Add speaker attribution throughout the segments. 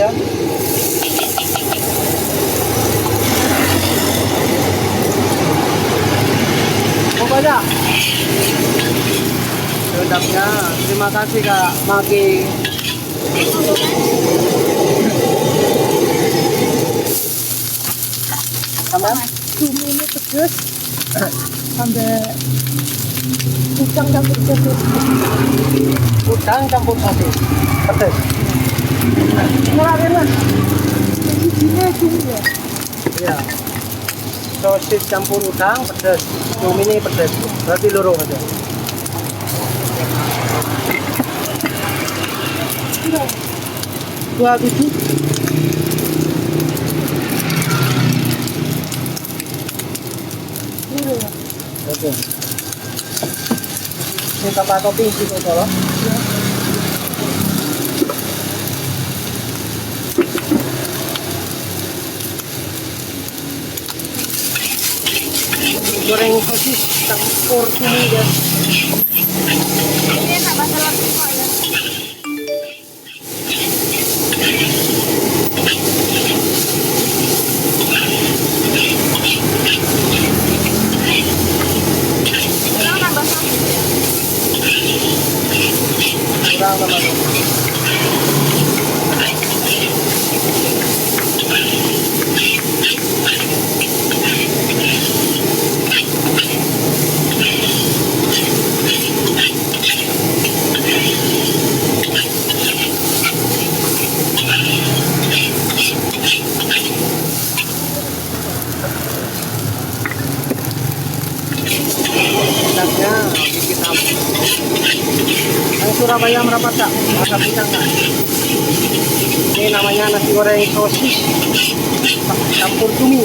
Speaker 1: aja. Pokoknya sedapnya. Terima kasih Kak Maki. Tambahan?
Speaker 2: Cumi ini pedes. Sampai udang campur sosis.
Speaker 1: Udang campur sosis. Pedas.
Speaker 2: Murah enak. Ini cumi ya.
Speaker 1: Iya. Sosis campur udang pedas. Cumi ini pedas. Berarti loro aja.
Speaker 2: Dua biji. Ini ya.
Speaker 1: Oke. Ini tambah topping gitu kalau. Goreng sosis campur cumi ya.
Speaker 2: Ini enak banget lagi kok ya. Kurang nambah sosis ya.
Speaker 1: Kurang teman-teman. Enaknya bikin apa? Yang Surabaya merapat Kak, masak pisang Kak. Ini namanya nasi goreng sosis campur cumi.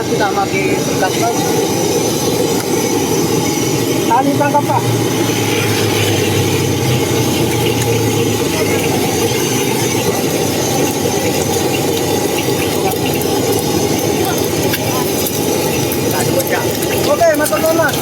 Speaker 1: Kita pakai ikan lagi. Tali tangkap Pak. Oke, matur nuwun, Mas.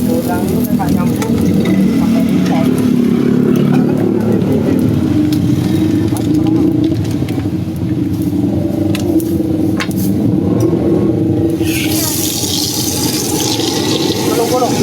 Speaker 1: Udang itu nggak nyambung pakai pisau. Gulung-gulung.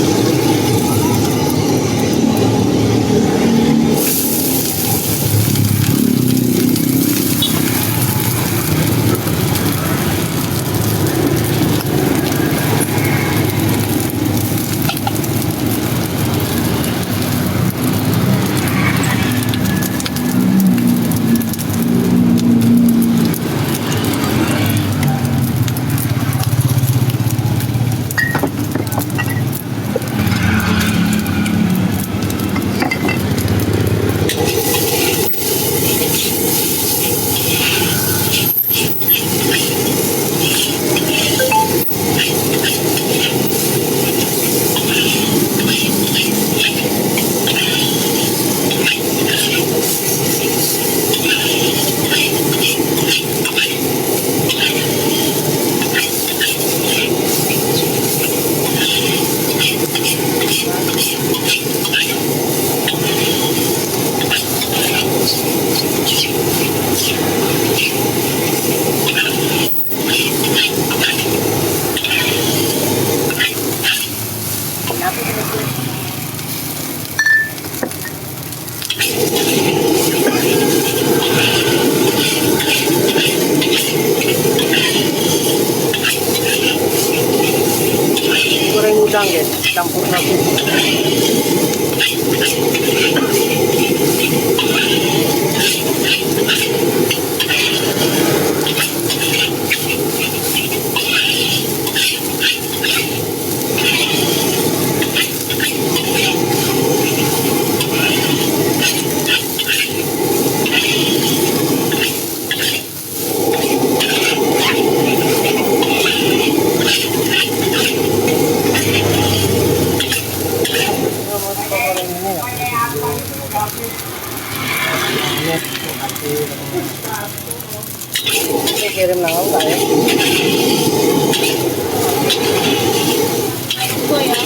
Speaker 1: Goreng udang guys, campur satu. Ini kirim nang enggak ya?
Speaker 2: Ito ya.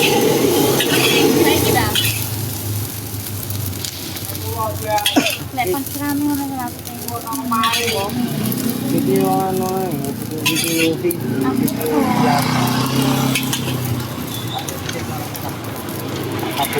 Speaker 2: Saya tidak. Lepas kerana orang lagi.
Speaker 1: Video ano video
Speaker 2: Aku.
Speaker 1: Aku